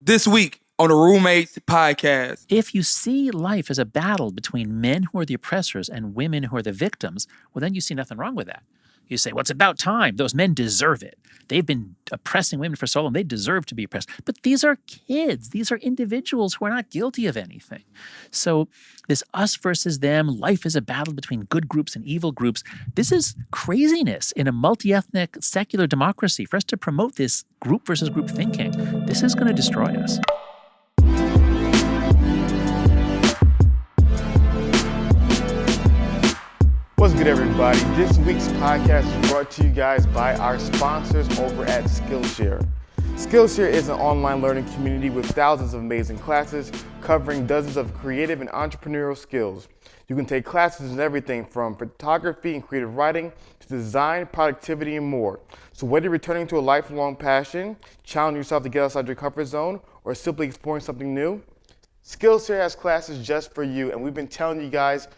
This week on the Roommates Podcast. If you see life as a battle between men who are the oppressors and women who are the victims, well, then you see nothing wrong with that. You say, well, it's about time. Those men deserve it. They've been oppressing women for so long. They deserve to be oppressed. But these are kids. These are individuals who are not guilty of anything. So this us versus them, life is a battle between good groups and evil groups. This is craziness in a multi-ethnic secular democracy. For us to promote this group versus group thinking, this is going to destroy us. What's good, everybody? This week's podcast is brought to you guys by our sponsors over at Skillshare. Skillshare is an online learning community with thousands of amazing classes covering dozens of creative and entrepreneurial skills. You can take classes in everything from photography and creative writing to design, productivity, and more. So whether you're returning to a lifelong passion, challenging yourself to get outside your comfort zone, or simply exploring something new, Skillshare has classes just for you, and we've been telling you guys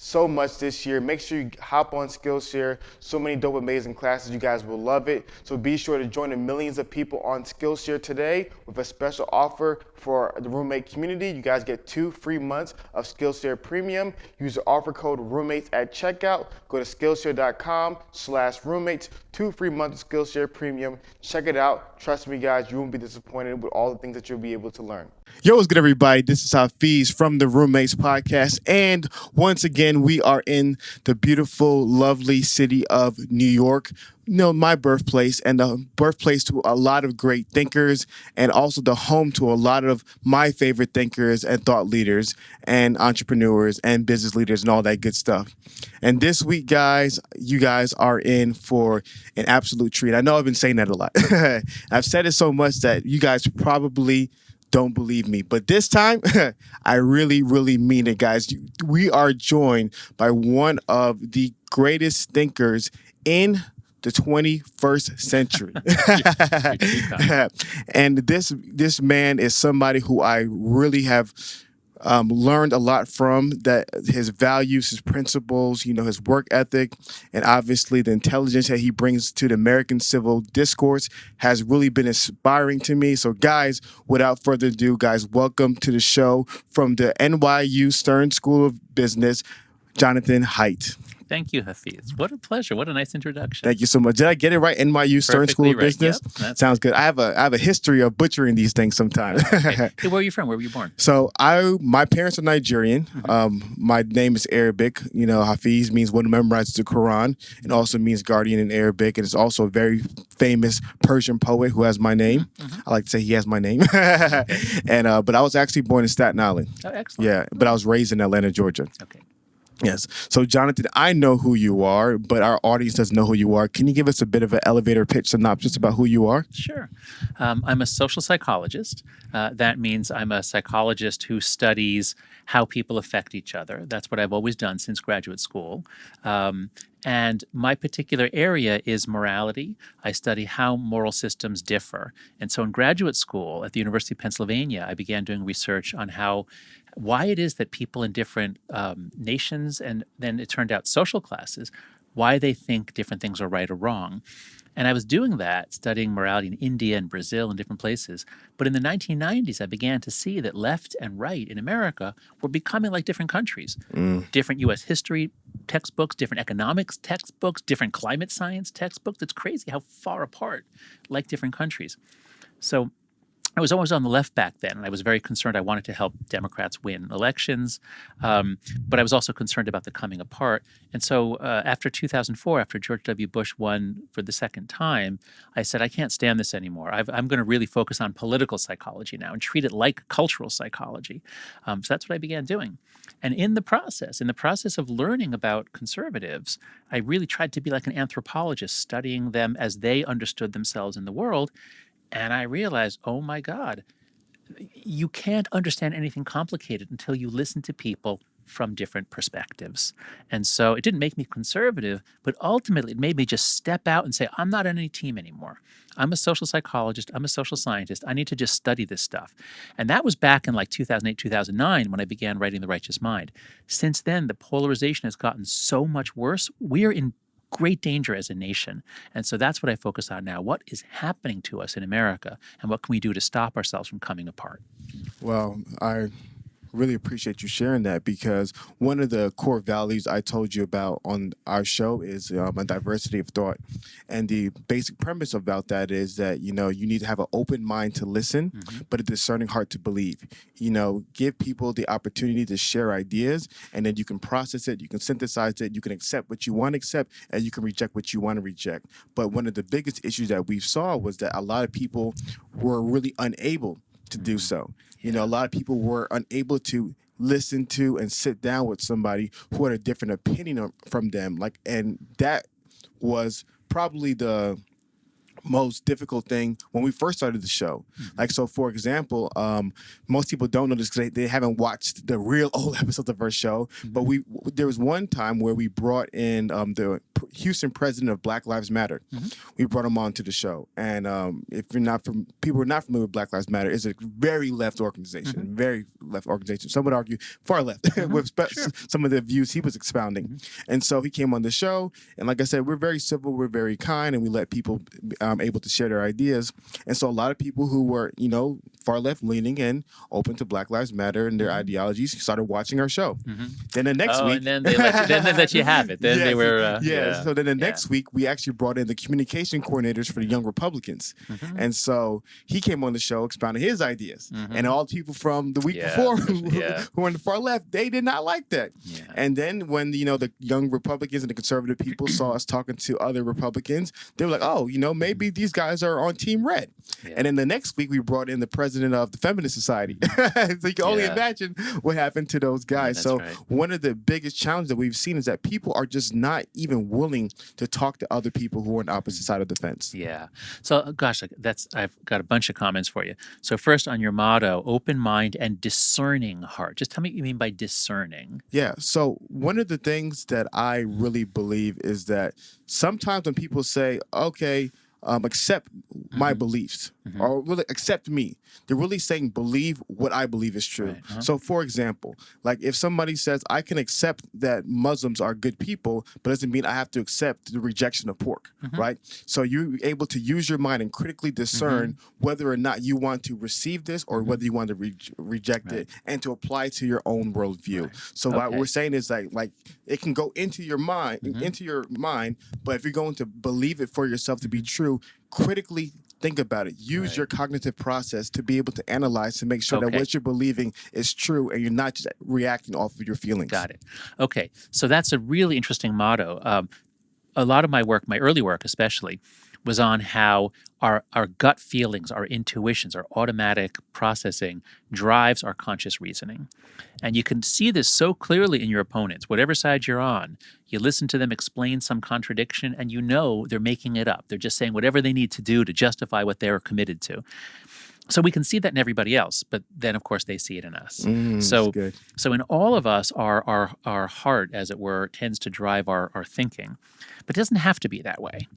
so much this year. Make sure you hop on Skillshare. So many dope, amazing classes. You guys will love it. So be sure to join the millions of people on Skillshare today with a special offer for the roommate community. You guys get 2 free months of Skillshare Premium. Use the offer code roommates at checkout. Go to Skillshare.com/roommates. 2 free months of Skillshare Premium. Check it out. Trust me, guys, you won't be disappointed with all the things that you'll be able to learn. Yo, what's good, everybody? This is Hafiz from the Roommates Podcast. And once again, we are in the beautiful, lovely city of New York. You know, my birthplace and the birthplace to a lot of great thinkers and also the home to a lot of my favorite thinkers and thought leaders and entrepreneurs and business leaders and all that good stuff. And this week, guys, you guys are in for an absolute treat. I know I've been saying that a lot. I've said it so much that you guys probably don't believe me. But this time, I really, really mean it, guys. We are joined by one of the greatest thinkers in the 21st century. And this man is somebody who I really have learned a lot from, that his values, his principles, you know, his work ethic, and obviously the intelligence that he brings to the American civil discourse has really been inspiring to me. So guys, without further ado, guys, welcome to the show from the NYU Stern School of Business, Jonathan Haidt. Thank you, Hafiz. What a pleasure. What a nice introduction. Thank you so much. Did I get it right? NYU Stern Perfectly School of right. Business? Yep, sounds good. I have a history of butchering these things sometimes. Okay. Hey, where are you from? Where were you born? So my parents are Nigerian. My name is Arabic. You know, Hafiz means one who memorizes the Quran, and also means guardian in Arabic. And it's also a very famous Persian poet who has my name. I like to say he has my name. And but I was actually born in Staten Island. Oh, excellent. Yeah, but I was raised in Atlanta, Georgia. Okay. Yes. So, Jonathan, I know who you are, but our audience doesn't know who you are. Can you give us a bit of an elevator pitch synopsis about who you are? Sure. I'm a social psychologist. That means I'm a psychologist who studies how people affect each other. That's what I've always done since graduate school. And my particular area is morality. I study how moral systems differ. And so in graduate school at the University of Pennsylvania, I began doing research on why it is that people in different nations, and then it turned out social classes, why they think different things are right or wrong. And I was doing that, studying morality in India and Brazil and different places. But in the 1990s, I began to see that left and right in America were becoming like different countries. Different U.S. history textbooks, different economics textbooks, different climate science textbooks. It's crazy how far apart, like different countries. So I was always on the left back then, and I was very concerned. I wanted to help Democrats win elections, but I was also concerned about the coming apart. And so after 2004, after George W. Bush won for the second time, I said, I can't stand this anymore. I'm going to really focus on political psychology now and treat it like cultural psychology. So that's what I began doing. And in the process of learning about conservatives, I really tried to be like an anthropologist, studying them as they understood themselves in the world. And I realized, oh my God, you can't understand anything complicated until you listen to people from different perspectives. And so it didn't make me conservative, but ultimately it made me just step out and say, I'm not on any team anymore. I'm a social psychologist. I'm a social scientist. I need to just study this stuff. And that was back in like 2008, 2009 when I began writing The Righteous Mind. Since then, the polarization has gotten so much worse. We are in great danger as a nation. And so that's what I focus on now. What is happening to us in America, and what can we do to stop ourselves from coming apart? Well, I really appreciate you sharing that, because one of the core values I told you about on our show is a diversity of thought. And the basic premise about that is that, you need to have an open mind to listen, but a discerning heart to believe. Give people the opportunity to share ideas, and then you can process it, you can synthesize it, you can accept what you want to accept, and you can reject what you want to reject. But one of the biggest issues that we saw was that a lot of people were really unable to do so. A lot of people were unable to listen to and sit down with somebody who had a different opinion from them. And that was probably the most difficult thing when we first started the show. So for example, most people don't know this because they haven't watched the real old episodes of our show, but there was one time where we brought in the Houston president of Black Lives Matter. We brought him on to the show, and if people are not familiar with Black Lives Matter, it's a very left organization, very left organization. Some would argue far left with some of the views he was expounding. And so he came on the show, and like I said, we're very civil, we're very kind, and we let people able to share their ideas. And so a lot of people who were, far left leaning and open to Black Lives Matter and their ideologies started watching our show. Then the next week, and then they let you have it. Then they were, So then the next week, we actually brought in the communication coordinators for the Young Republicans, and so he came on the show expounding his ideas. And all the people from the week before who were on the far left, they did not like that. And then when the Young Republicans and the conservative people saw us talking to other Republicans, they were like, oh, maybe these guys are on Team Red. And then the next week, we brought in the president of the Feminist Society. So you can only imagine what happened to those guys. So one of the biggest challenges that we've seen is that people are just not even willing to talk to other people who are on the opposite side of the fence. Yeah. So, gosh, I've got a bunch of comments for you. So first, on your motto, open mind and discerning heart. Just tell me what you mean by discerning. Yeah. So one of the things that I really believe is that sometimes when people say, okay, accept my beliefs or really accept me, they're really saying believe what I believe is true. So for example, like if somebody says I can accept that Muslims are good people, but doesn't mean I have to accept the rejection of pork, right? So you're able to use your mind and critically discern whether or not you want to receive this or whether you want to reject it, and to apply to your own worldview. So what we're saying is like it can go into your mind, but if you're going to believe it for yourself to be true, critically think about it. Use your cognitive process to be able to analyze, to make sure that what you're believing is true and you're not just reacting off of your feelings. Got it. Okay. So that's a really interesting motto. A lot of my work, my early work especially, was on how our gut feelings, our intuitions, our automatic processing drives our conscious reasoning. And you can see this so clearly in your opponents. Whatever side you're on, you listen to them explain some contradiction and they're making it up. They're just saying whatever they need to do to justify what they're committed to. So we can see that in everybody else, but then of course they see it in us. So in all of us, our heart, as it were, tends to drive our thinking, but it doesn't have to be that way.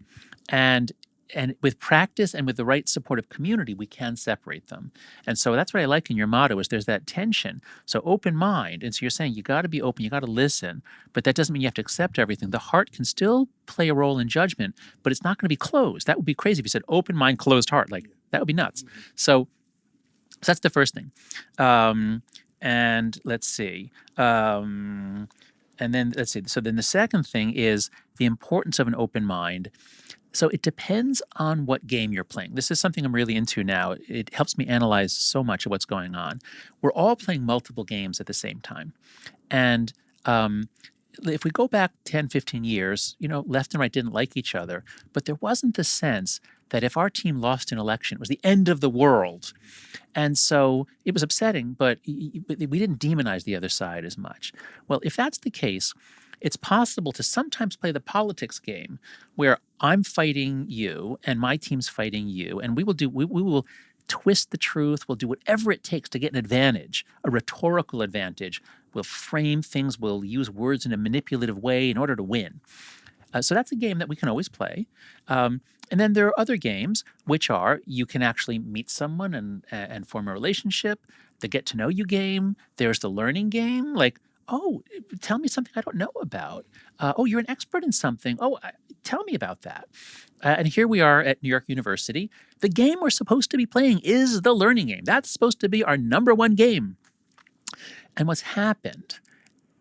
And with practice and with the right supportive community, we can separate them. And so that's what I like in your motto is there's that tension. So open mind. And so you're saying you got to be open, you got to listen, but that doesn't mean you have to accept everything. The heart can still play a role in judgment, but it's not going to be closed. That would be crazy if you said open mind, closed heart. Like that would be nuts. So that's the first thing. And let's see. And then let's see. So then the second thing is the importance of an open mind. So it depends on what game you're playing. This is something I'm really into now. It helps me analyze so much of what's going on. We're all playing multiple games at the same time. And if we go back 10, 15 years, left and right didn't like each other, but there wasn't the sense that if our team lost an election, it was the end of the world. And so it was upsetting, but we didn't demonize the other side as much. Well, if that's the case, it's possible to sometimes play the politics game where I'm fighting you and my team's fighting you, and we will twist the truth. We'll do whatever it takes to get an advantage, a rhetorical advantage. We'll frame things. We'll use words in a manipulative way in order to win. So that's a game that we can always play. And then there are other games, which are you can actually meet someone and form a relationship. The get to know you game. There's the learning game. Like Oh, tell me something I don't know about. Oh, you're an expert in something. Oh, tell me about that. And here we are at New York University. The game we're supposed to be playing is the learning game. That's supposed to be our number one game. And what's happened,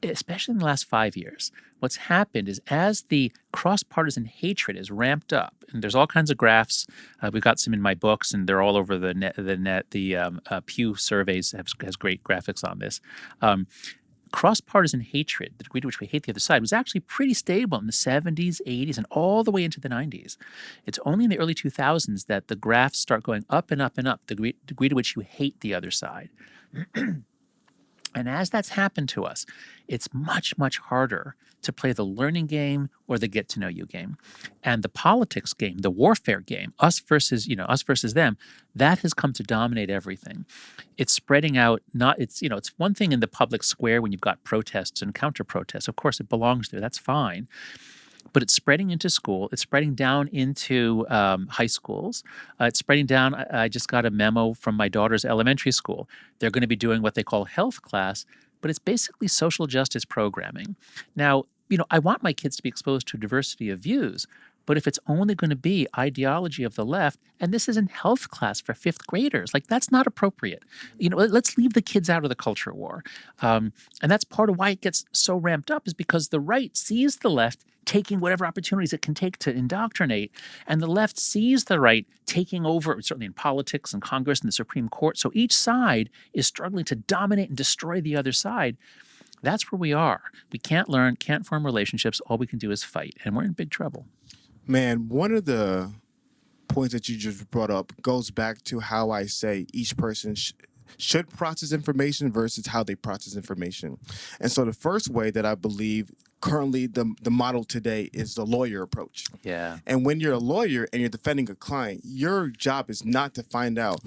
especially in the last 5 years, what's happened is as the cross-partisan hatred is ramped up, and there's all kinds of graphs. We've got some in my books, and they're all over the net. The Pew surveys has great graphics on this. Cross-partisan hatred, the degree to which we hate the other side, was actually pretty stable in the 70s, 80s, and all the way into the 90s. It's only in the early 2000s that the graphs start going up and up and up, the degree to which you hate the other side. And as that's happened to us, it's much, much harder to play the learning game or the get to know you game. And the politics game, the warfare game, us versus them, that has come to dominate everything. It's spreading out, it's one thing in the public square when you've got protests and counter protests. Of course, it belongs there. That's fine. But it's spreading into school. It's spreading down into high schools. It's spreading down. I just got a memo from my daughter's elementary school. They're going to be doing what they call health class, but it's basically social justice programming. Now, I want my kids to be exposed to a diversity of views, but if it's only going to be ideology of the left, and this is in health class for fifth graders, like that's not appropriate. Let's leave the kids out of the culture war. And that's part of why it gets so ramped up is because the right sees the left taking whatever opportunities it can take to indoctrinate, and the left sees the right taking over, certainly in politics and Congress and the Supreme Court. So each side is struggling to dominate and destroy the other side. That's where we are. We can't learn, can't form relationships. All we can do is fight, and we're in big trouble. Man, one of the points that you just brought up goes back to how I say each person should process information versus how they process information. And so the first way that I believe currently the model today is the lawyer approach. Yeah. And when you're a lawyer and you're defending a client, your job is not to find out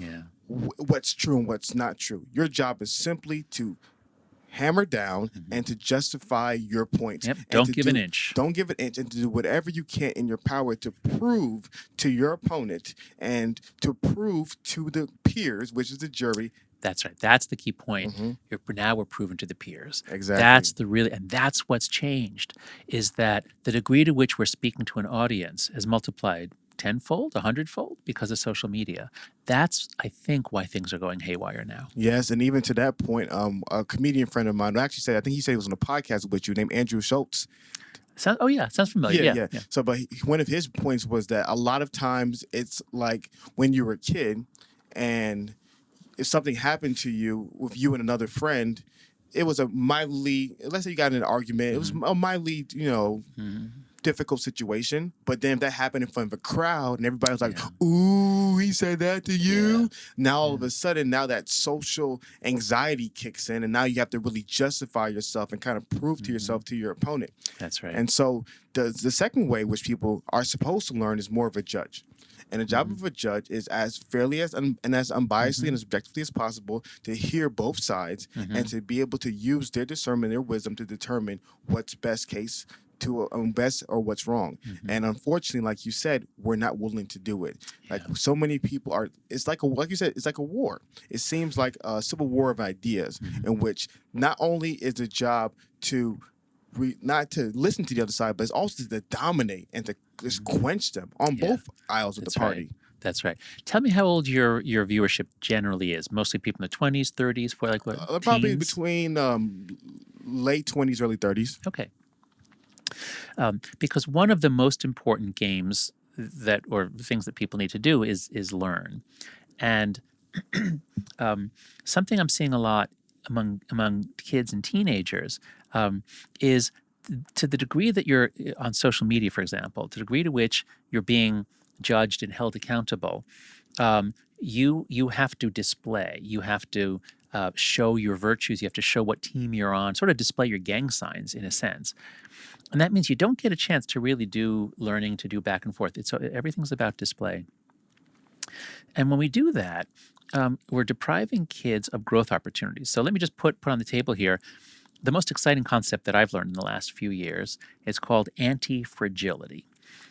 what's true and what's not true. Your job is simply to hammer down and to justify your points. Yep. Don't give an inch. Don't give an inch, and to do whatever you can in your power to prove to your opponent and to prove to the peers, which is the jury. That's right. That's the key point. Now we're proven to the peers. Exactly. And that's what's changed, is that the degree to which we're speaking to an audience has multiplied tenfold, 100-fold because of social media. That's, I think, why things are going haywire now. Yes, and even to that point, a comedian friend of mine actually said, I think he said he was on a podcast with you, named Andrew Schultz. Sounds familiar. Yeah. So, but one of his points was that a lot of times it's like when you were a kid, and if something happened to you with you and another friend, it was a mildly, let's say you got in an argument, it was a mildly, difficult situation, but then if that happened in front of a crowd and everybody was like, ooh, he said that to you. Now all of a sudden, now that social anxiety kicks in, and now you have to really justify yourself and kind of prove to yourself to your opponent. That's right. And so the second way which people are supposed to learn is more of a judge. And the job of a judge is as fairly as and as unbiasedly and as objectively as possible to hear both sides and to be able to use their discernment, their wisdom to determine what's best case to best or what's wrong. And unfortunately, like you said, we're not willing to do it. Like so many people are, it's like like you said, it's like a war. It seems like a civil war of ideas in which not only is the job to not to listen to the other side, but it's also to dominate and to just quench them on both aisles of the party. Right. That's right. Tell me how old your viewership generally is. Mostly people in the 20s, 30s, for like what? Probably teens? between late 20s, early 30s. Okay. Because one of the most important games or things that people need to do is learn. And something I'm seeing a lot among kids and teenagers is to the degree that you're on social media, for example, to the degree to which you're being judged and held accountable, you have to display, you have to show your virtues, you have to show what team you're on, sort of display your gang signs in a sense. And that means you don't get a chance to really do learning, to do back and forth. Everything's about display. And when we do that, we're depriving kids of growth opportunities. So let me just put on the table here the most exciting concept that I've learned in the last few years. It's called antifragility.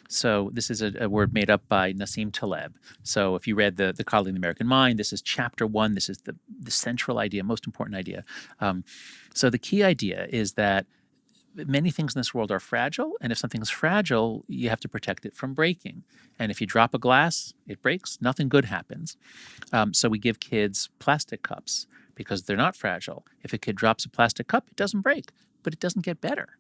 So this is a word made up by Nassim Taleb. So if you read the Coddling the American Mind, this is chapter 1. This is the central idea, most important idea. So the key idea is that many things in this world are fragile, and if something is fragile, you have to protect it from breaking. And if you drop a glass, it breaks, nothing good happens. So we give kids plastic cups because they're not fragile. If a kid drops a plastic cup, it doesn't break, but it doesn't get better.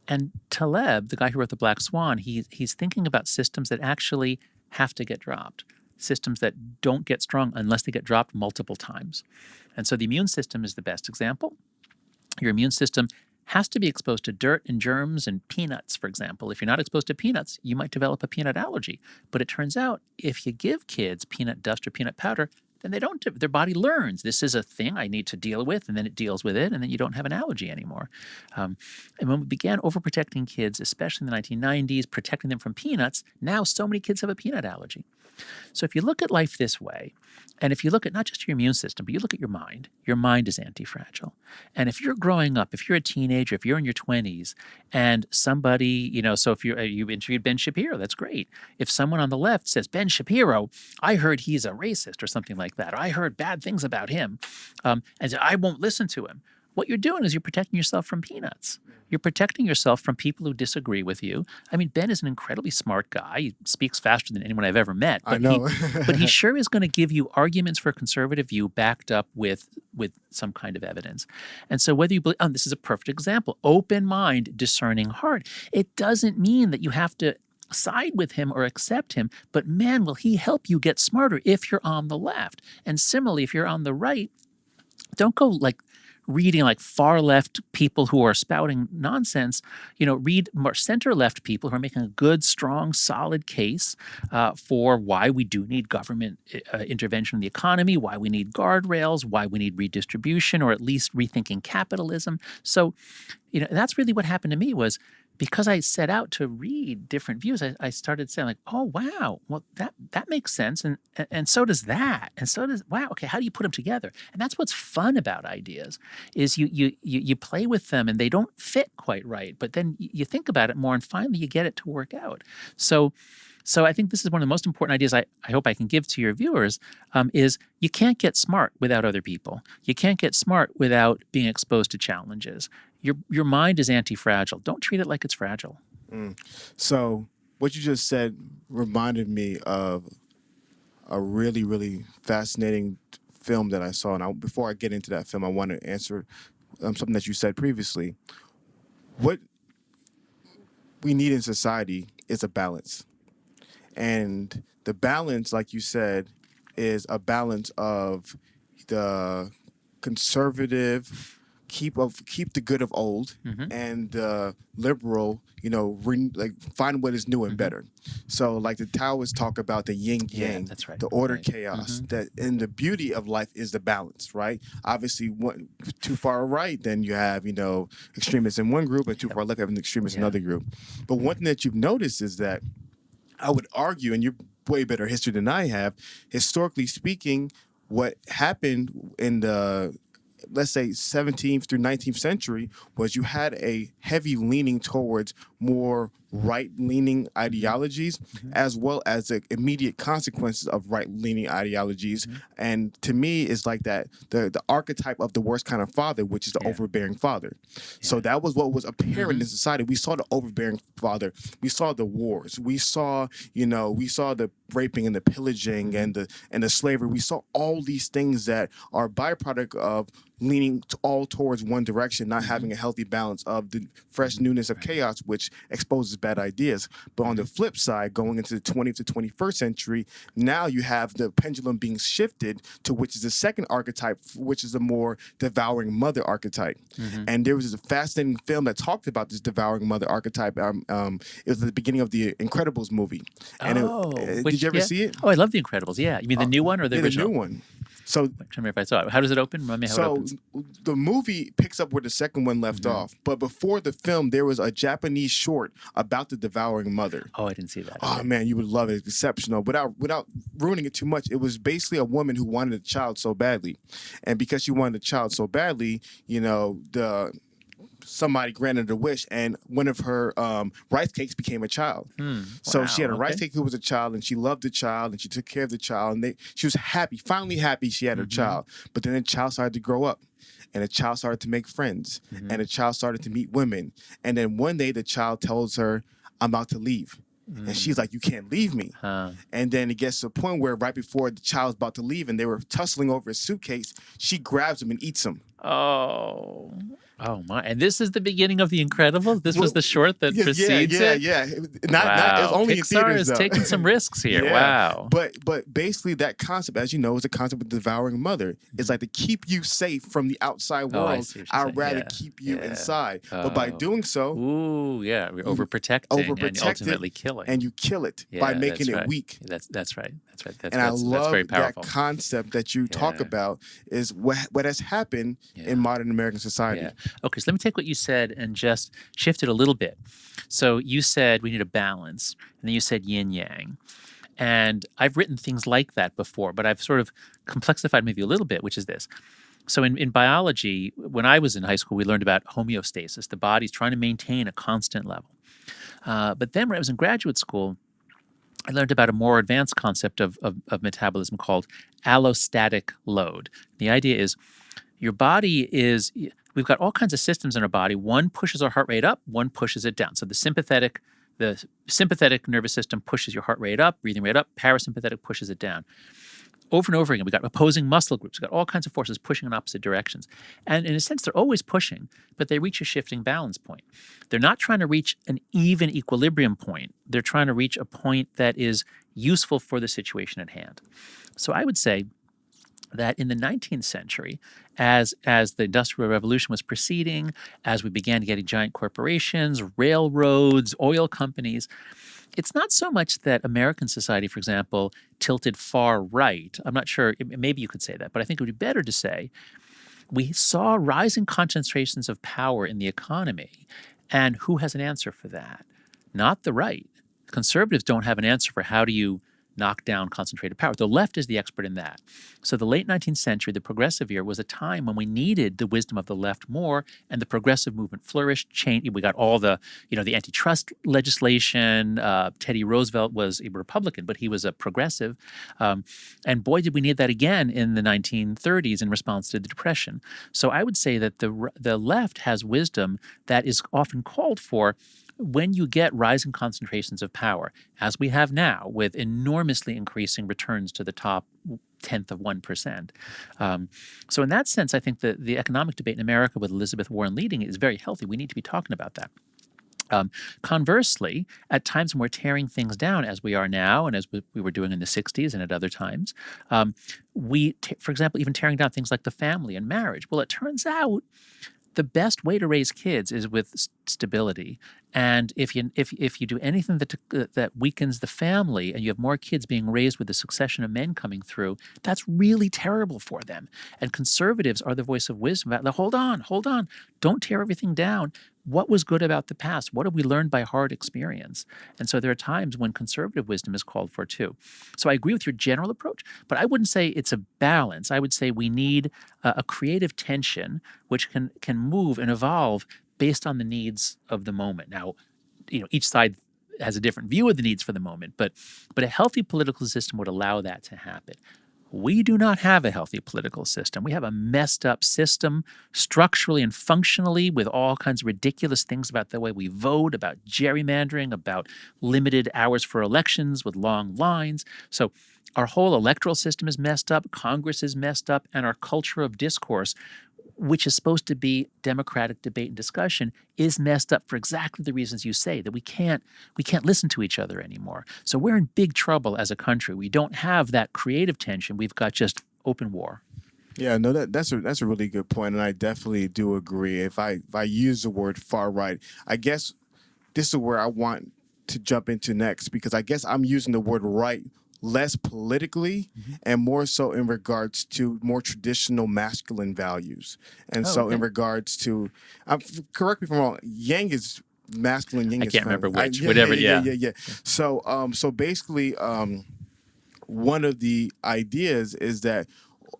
And Taleb, the guy who wrote The Black Swan, he's thinking about systems that actually have to get dropped, systems that don't get strong unless they get dropped multiple times. And so the immune system is the best example. Your immune system has to be exposed to dirt and germs and peanuts, for example. If you're not exposed to peanuts, you might develop a peanut allergy. But it turns out if you give kids peanut dust or peanut powder, then they don't, their body learns this is a thing I need to deal with, and then it deals with it, and then you don't have an allergy anymore. And when we began overprotecting kids, especially in the 1990s, protecting them from peanuts, now so many kids have a peanut allergy. So if you look at life this way, and if you look at not just your immune system, but you look at your mind is anti-fragile. And if you're growing up, if you're a teenager, if you're in your 20s, and somebody, so if you interviewed Ben Shapiro, that's great. If someone on the left says, Ben Shapiro, I heard he's a racist or something like that, or I heard bad things about him, and I won't listen to him. What you're doing is you're protecting yourself from peanuts. You're protecting yourself from people who disagree with you. I mean, Ben is an incredibly smart guy. He speaks faster than anyone I've ever met. But I know. But he sure is going to give you arguments for a conservative view backed up with some kind of evidence. And so whether you believe, this is a perfect example, open mind, discerning heart. It doesn't mean that you have to side with him or accept him, but man, will he help you get smarter if you're on the left. And similarly, if you're on the right, don't go reading far left people who are spouting nonsense. Read more center left people who are making a good, strong, solid case for why we do need government intervention in the economy, why we need guardrails, why we need redistribution, or at least rethinking capitalism. So, that's really what happened to me was, because I set out to read different views, I started saying oh, wow, well, that makes sense. And so does that. And so does, wow, okay, how do you put them together? And that's what's fun about ideas is you play with them and they don't fit quite right. But then you think about it more and finally you get it to work out. So I think this is one of the most important ideas I hope I can give to your viewers is you can't get smart without other people. You can't get smart without being exposed to challenges. Your mind is anti-fragile. Don't treat it like it's fragile. So what you just said reminded me of a really, really fascinating film that I saw. And before I get into that film, I want to answer something that you said previously. What we need in society is a balance. And the balance, like you said, is a balance of the conservative, keep the good of old, and the liberal, find what is new and better. So the Taoists talk about the yin yang, that's right. the order chaos. And the beauty of life is the balance, right? Obviously, too far right, then you have extremists in one group, and too far left, having extremists in another group. But one thing that you've noticed is that I would argue, and you're way better history than I have, historically speaking, what happened in the, let's say, 17th through 19th century was you had a heavy leaning towards more right-leaning ideologies, as well as the immediate consequences of right-leaning ideologies. And to me, it's like that, the archetype of the worst kind of father, which is the overbearing father. So that was what was apparent in society. We saw the overbearing father. We saw the wars. We saw, we saw the raping and the pillaging and the slavery. We saw all these things that are a byproduct of leaning all towards one direction, not having a healthy balance of the fresh newness of chaos, which exposes bad ideas. But on the flip side, going into the 20th to 21st century, now you have the pendulum being shifted to which is the second archetype, which is a more devouring mother archetype. And there was a fascinating film that talked about this devouring mother archetype. It was at the beginning of the Incredibles movie. And did you ever see it? Oh, I love The Incredibles. Yeah. You mean the new one or the original? The new one. So, I'm trying to remember if I saw it. How does it open? Remind me how it opens. The movie picks up where the second one left off. But before the film, there was a Japanese short about the devouring mother. Oh, I didn't see that. Oh, man, you would love it. It's exceptional. Without ruining it too much, it was basically a woman who wanted a child so badly. And because she wanted a child so badly, somebody granted a wish, and one of her rice cakes became a child. So she had a rice cake who was a child, and she loved the child, and she took care of the child, and she was happy, finally happy she had her child. But then the child started to grow up, and the child started to make friends, and the child started to meet women. And then one day the child tells her, "I'm about to leave." And she's like, "You can't leave me." And then it gets to a point where right before the child's about to leave and they were tussling over his suitcase, she grabs him and eats him. Oh my! And this is the beginning of The Incredibles. This was the short that precedes it. Yeah. It's only in Pixar theaters, is though. taking some risks here. Yeah. Wow. But basically that concept, as you know, is a concept of devouring mother. It's like to keep you safe from the outside I world. see what you're I'd saying. rather keep you inside. But by doing so, we're overprotecting and ultimately killing. And you kill it by making it weak. That's right. And I love that's very that powerful. concept that you talk about is what has happened in modern American society. Yeah. Okay, so let me take what you said and just shift it a little bit. So you said we need a balance, and then you said yin yang. And I've written things like that before, but I've sort of complexified maybe a little bit, which is this. So in biology, when I was in high school, we learned about homeostasis. The body's trying to maintain a constant level. But then when I was in graduate school, I learned about a more advanced concept of metabolism called allostatic load. The idea is your body is, we've got all kinds of systems in our body. One pushes our heart rate up, one pushes it down. So the sympathetic nervous system pushes your heart rate up, breathing rate up, parasympathetic pushes it down. Over and over again, we've got opposing muscle groups. We've got all kinds of forces pushing in opposite directions. And in a sense, they're always pushing, but they reach a shifting balance point. They're not trying to reach an even equilibrium point. They're trying to reach a point that is useful for the situation at hand. So I would say that in the 19th century, as the Industrial Revolution was proceeding, as we began getting giant corporations, railroads, oil companies, it's not so much that American society, for example, tilted far right. I'm not sure, maybe you could say that, but I think it would be better to say we saw rising concentrations of power in the economy. And who has an answer for that? Not the right. Conservatives don't have an answer for how do you knock down concentrated power. The left is the expert in that. So the late 19th century, the progressive era, was a time when we needed the wisdom of the left more, and the progressive movement flourished, changed. We got all the antitrust legislation. Teddy Roosevelt was a Republican, but he was a progressive. And boy, did we need that again in the 1930s in response to the Depression. So I would say that the left has wisdom that is often called for when you get rising concentrations of power, as we have now, with enormously increasing returns to the top tenth of 1%. So in that sense, I think the economic debate in America with Elizabeth Warren leading it is very healthy. We need to be talking about that. Conversely, at times when we're tearing things down, as we are now, and as we were doing in the 60s and at other times, for example, even tearing down things like the family and marriage. Well, it turns out the best way to raise kids is with stability. And if you do anything that weakens the family, and you have more kids being raised with a succession of men coming through, that's really terrible for them. And conservatives are the voice of wisdom. Hold on, don't tear everything down. What was good about the past? What have we learned by hard experience? And so there are times when conservative wisdom is called for too. So I agree with your general approach, but I wouldn't say it's a balance. I would say we need a creative tension which can move and evolve based on the needs of the moment. Now, each side has a different view of the needs for the moment, but a healthy political system would allow that to happen. We do not have a healthy political system. We have a messed up system structurally and functionally, with all kinds of ridiculous things about the way we vote, about gerrymandering, about limited hours for elections with long lines. So our whole electoral system is messed up, Congress is messed up, and our culture of discourse, which is supposed to be democratic debate and discussion, is messed up for exactly the reasons you say, that we can't listen to each other anymore. So we're in big trouble as a country. We don't have that creative tension. We've got just open war. Yeah, no, that's a really good point, and I definitely do agree. If I use the word far right, I guess this is where I want to jump into next, because I guess I'm using the word right less politically and more so in regards to more traditional masculine values. And in regards to, correct me if I'm wrong, yang is masculine, yin is I can't remember which, yeah. So basically, one of the ideas is that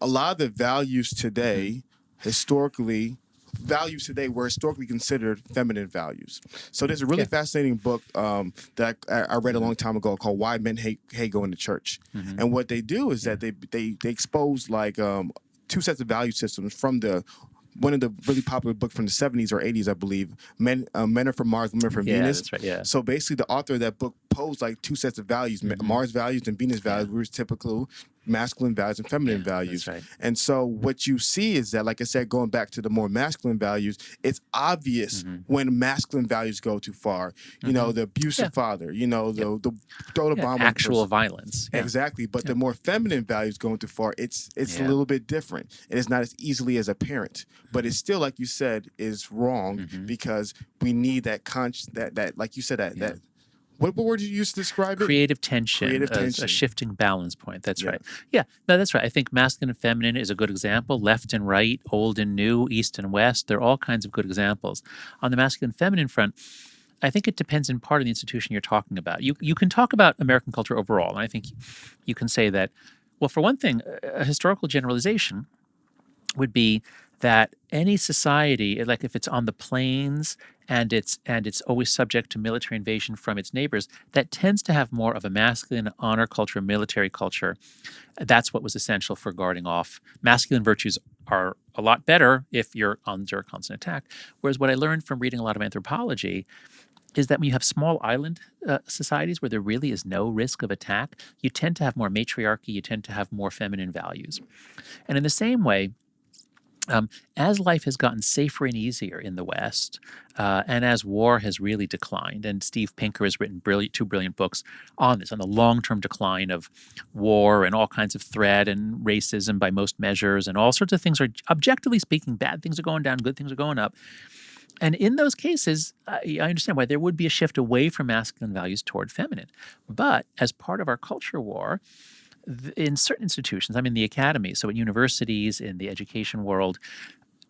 a lot of the values today, historically, values today were historically considered feminine values. So there's a really fascinating book that I read a long time ago called Why Men Hate Going to Church. And what they do is that they expose like two sets of value systems from one of the really popular book from the 70s or 80s, I believe. Men are from Mars, women are from Venus. That's right, yeah. So basically, the author of that book posed like two sets of values: Mars values and Venus values, which is typical masculine values and feminine values. That's right. And so what you see is that, like I said, going back to the more masculine values, it's obvious when masculine values go too far. You know, the abusive father. You know, the throw the bomb on actual person. violence. Yeah. Exactly, but the more feminine values going too far, it's a little bit different, and it's not as easily as apparent. But it's still, like you said, is wrong because we need that that like you said that. What word did you use to describe it? Creative tension, a shifting balance point. That's right. Yeah, no, that's right. I think masculine and feminine is a good example. Left and right, old and new, east and west, they're all kinds of good examples. On the masculine and feminine front, I think it depends in part on the institution you're talking about. You can talk about American culture overall, and I think you can say that, well, for one thing, a historical generalization would be that any society, like if it's on the plains and it's always subject to military invasion from its neighbors, that tends to have more of a masculine honor culture, military culture. That's what was essential for guarding off. Masculine virtues are a lot better if you're under constant attack. Whereas what I learned from reading a lot of anthropology is that when you have small island societies where there really is no risk of attack, you tend to have more matriarchy, you tend to have more feminine values. And in the same way, as life has gotten safer and easier in the West, and as war has really declined, and Steve Pinker has written two brilliant books on this, on the long-term decline of war and all kinds of threat and racism by most measures, and all sorts of things are, objectively speaking, bad things are going down, good things are going up. And in those cases, I understand why there would be a shift away from masculine values toward feminine. But as part of our culture war, in certain institutions, I mean the academy, so in universities, in the education world,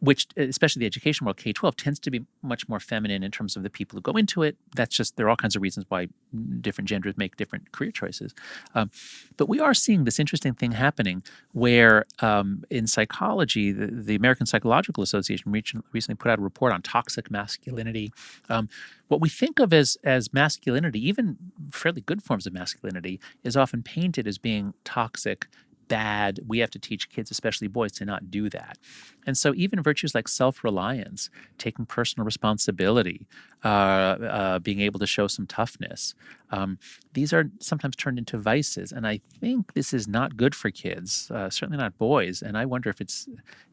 which especially the education world, K-12, tends to be much more feminine in terms of the people who go into it. That's just, there are all kinds of reasons why different genders make different career choices. But we are seeing this interesting thing happening where in psychology, the American Psychological Association recently put out a report on toxic masculinity. What we think of as masculinity, even fairly good forms of masculinity, is often painted as being toxic, bad. We have to teach kids, especially boys, to not do that. And so even virtues like self-reliance, taking personal responsibility, being able to show some toughness, these are sometimes turned into vices. And I think this is not good for kids, certainly not boys. And I wonder if it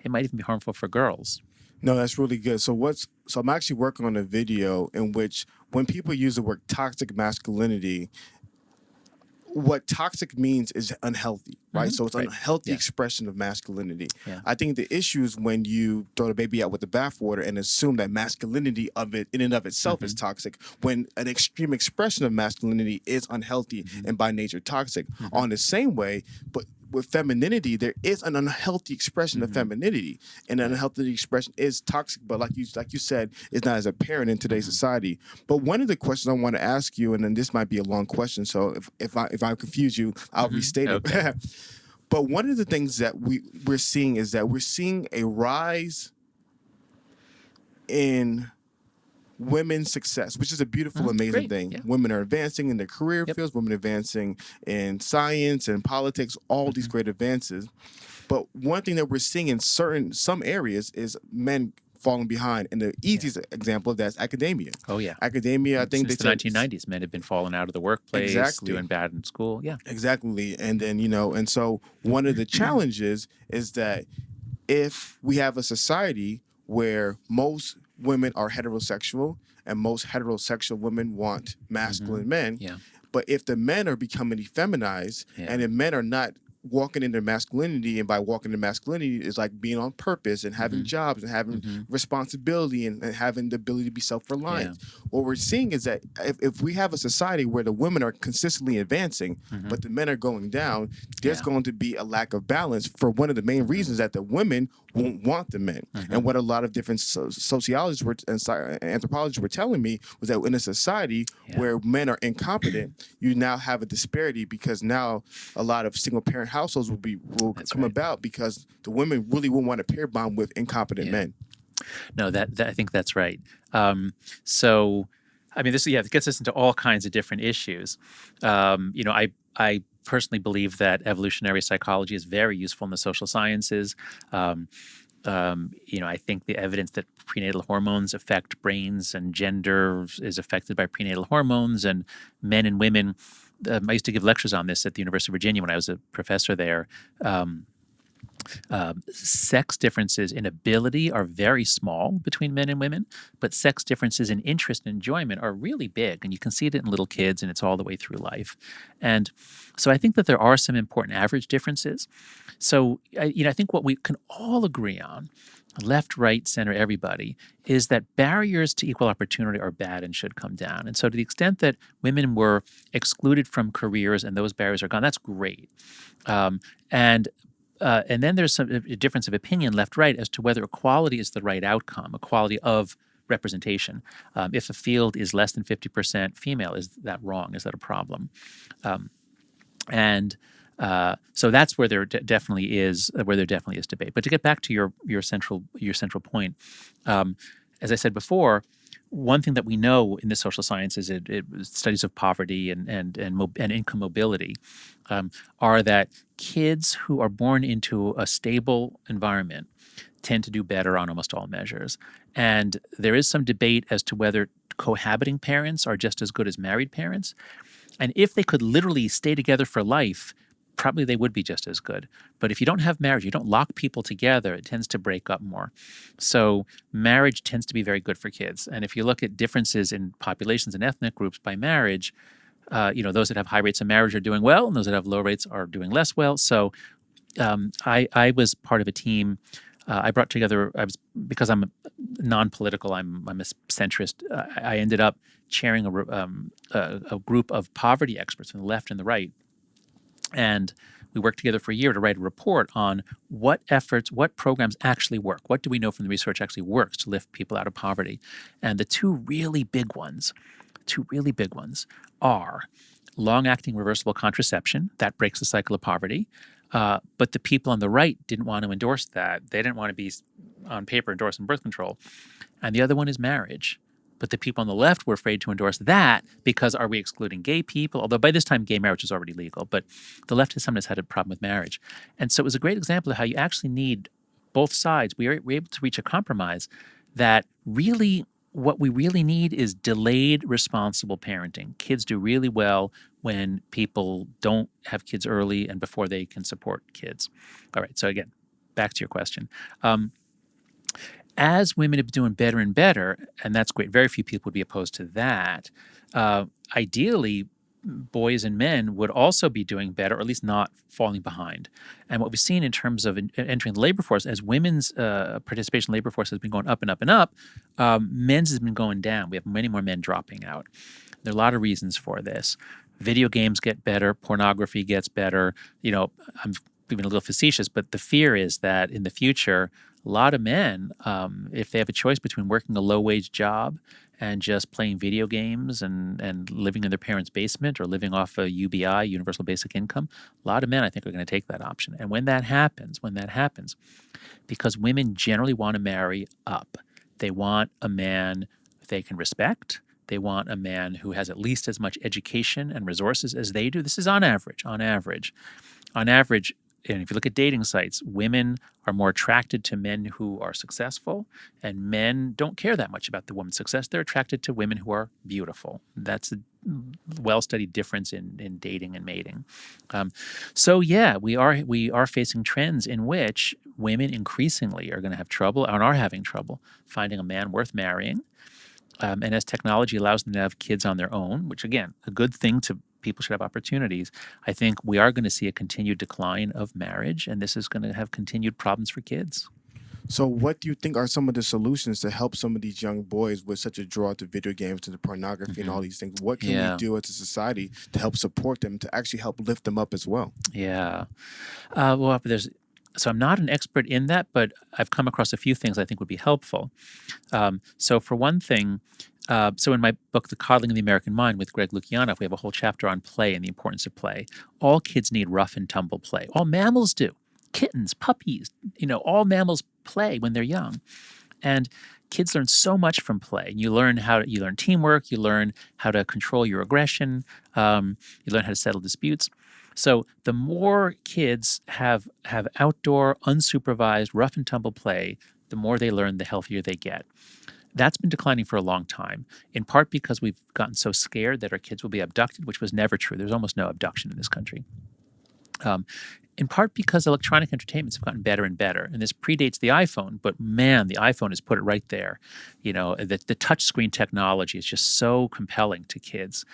might even be harmful for girls. No, that's really good. So I'm actually working on a video in which when people use the word toxic masculinity, what toxic means is unhealthy, right? So it's an unhealthy expression of masculinity. I think the issue is when you throw the baby out with the bathwater and assume that masculinity of it in and of itself is toxic, when an extreme expression of masculinity is unhealthy and by nature toxic. On the same way, but with femininity, there is an unhealthy expression of femininity, and an unhealthy expression is toxic. But like you said, it's not as apparent in today's society. But one of the questions I want to ask you, and then this might be a long question, so if I confuse you, I'll restate it. But one of the things that we're seeing is that we're seeing a rise in women's success, which is a beautiful, amazing thing. Yeah. Women are advancing in their career fields, women advancing in science and politics, all these great advances. But one thing that we're seeing in some areas is men falling behind. And the easiest example of that is academia. Oh, yeah. Academia, I think since the 1990s, men have been falling out of the workplace, doing bad in school. Yeah. Exactly. And then, and so one of the challenges is that if we have a society where most women are heterosexual and most heterosexual women want masculine men, but if the men are becoming effeminized and the men are not walking into masculinity, and by walking into masculinity is like being on purpose and having jobs and having responsibility and having the ability to be self-reliant. What we're seeing is that if we have a society where the women are consistently advancing, but the men are going down, there's going to be a lack of balance for one of the main reasons that the women won't want the men. And what a lot of different sociologists and anthropologists were telling me was that in a society where men are incompetent, you now have a disparity, because now a lot of single parent households will come about because the women really will want to pair bond with incompetent men. No, that I think that's right. So, I mean, it gets us into all kinds of different issues. I personally believe that evolutionary psychology is very useful in the social sciences. Um, I think the evidence that prenatal hormones affect brains and gender is affected by prenatal hormones, and men and women. I used to give lectures on this at the University of Virginia when I was a professor there. Um, Sex differences in ability are very small between men and women, but sex differences in interest and enjoyment are really big, and you can see it in little kids, and it's all the way through life. And so I think that there are some important average differences. So I think what we can all agree on, left, right, center, everybody, is that barriers to equal opportunity are bad and should come down. And so to the extent that women were excluded from careers and those barriers are gone, that's great. Um, and and then there's some a difference of opinion, left, right, as to whether equality is the right outcome, equality of representation. If a field is less than 50% female, is that wrong? Is that a problem? Um, and so that's where there definitely is debate. But to get back to your central point, as I said before, one thing that we know in the social sciences, studies of poverty and income mobility, are that kids who are born into a stable environment tend to do better on almost all measures. And there is some debate as to whether cohabiting parents are just as good as married parents. And if they could literally stay together for life, probably they would be just as good. But if you don't have marriage, you don't lock people together, it tends to break up more. So marriage tends to be very good for kids. And if you look at differences in populations and ethnic groups by marriage, those that have high rates of marriage are doing well, and those that have low rates are doing less well. So I was part of a team. I brought together. Because I'm non-political. I'm a centrist. I ended up chairing a group of poverty experts from the left and the right, and we worked together for a year to write a report on what programs actually work. What do we know from the research actually works to lift people out of poverty? And the two really big ones are long-acting reversible contraception. That breaks the cycle of poverty. But the people on the right didn't want to endorse that. They didn't want to be on paper endorsing birth control. And the other one is marriage. But the people on the left were afraid to endorse that because are we excluding gay people? Although by this time, gay marriage is already legal. But the left has sometimes had a problem with marriage. And so it was a great example of how you actually need both sides. We were able to reach a compromise that really what we really need is delayed responsible parenting. Kids do really well when people don't have kids early and before they can support kids. All right, so again, back to your question. As women have been doing better and better, and that's great, very few people would be opposed to that. Ideally, boys and men would also be doing better, or at least not falling behind. And what we've seen in terms of entering the labor force, as women's participation in the labor force has been going up and up and up, men's has been going down. We have many more men dropping out. There are a lot of reasons for this. Video games get better, pornography gets better. I'm being a little facetious, but the fear is that in the future, a lot of men, if they have a choice between working a low-wage job and just playing video games and living in their parents' basement or living off a UBI, Universal Basic Income, a lot of men, I think, are going to take that option. And when that happens, because women generally want to marry up, they want a man they can respect. They want a man who has at least as much education and resources as they do. This is on average. On average, and if you look at dating sites, women are more attracted to men who are successful, and men don't care that much about the woman's success. They're attracted to women who are beautiful. That's a well-studied difference in dating and mating. So yeah, we are facing trends in which women increasingly are going to have trouble and are having trouble finding a man worth marrying. And as technology allows them to have kids on their own, which again, a good thing people should have opportunities, I think we are going to see a continued decline of marriage, and this is going to have continued problems for kids. So what do you think are some of the solutions to help some of these young boys with such a draw to video games, to the pornography and all these things? What can we do as a society to help support them, to actually help lift them up as well? Yeah. So I'm not an expert in that, but I've come across a few things I think would be helpful. So for one thing, so in my book, The Coddling of the American Mind with Greg Lukianoff, we have a whole chapter on play and the importance of play. All kids need rough and tumble play. All mammals do. Kittens, puppies, all mammals play when they're young. And kids learn so much from play. You learn you learn teamwork, you learn how to control your aggression, you learn how to settle disputes. So the more kids have outdoor, unsupervised, rough and tumble play, the more they learn, the healthier they get. That's been declining for a long time, in part because we've gotten so scared that our kids will be abducted, which was never true. There's almost no abduction in this country. In part because electronic entertainments have gotten better and better. And this predates the iPhone, but man, the iPhone has put it right there. You know, the touchscreen technology is just so compelling to kids.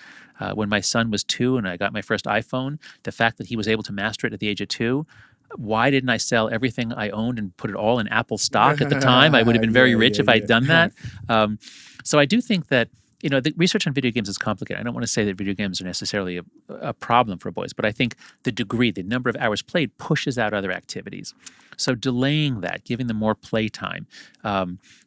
When my son was 2 and I got my first iPhone, the fact that he was able to master it at the age of 2, why didn't I sell everything I owned and put it all in Apple stock at the time? I would have been very rich if I'd done that. So I do think that, you know, the research on video games is complicated. I don't want to say that video games are necessarily a problem for boys, but I think the number of hours played pushes out other activities. So delaying that, giving them more playtime.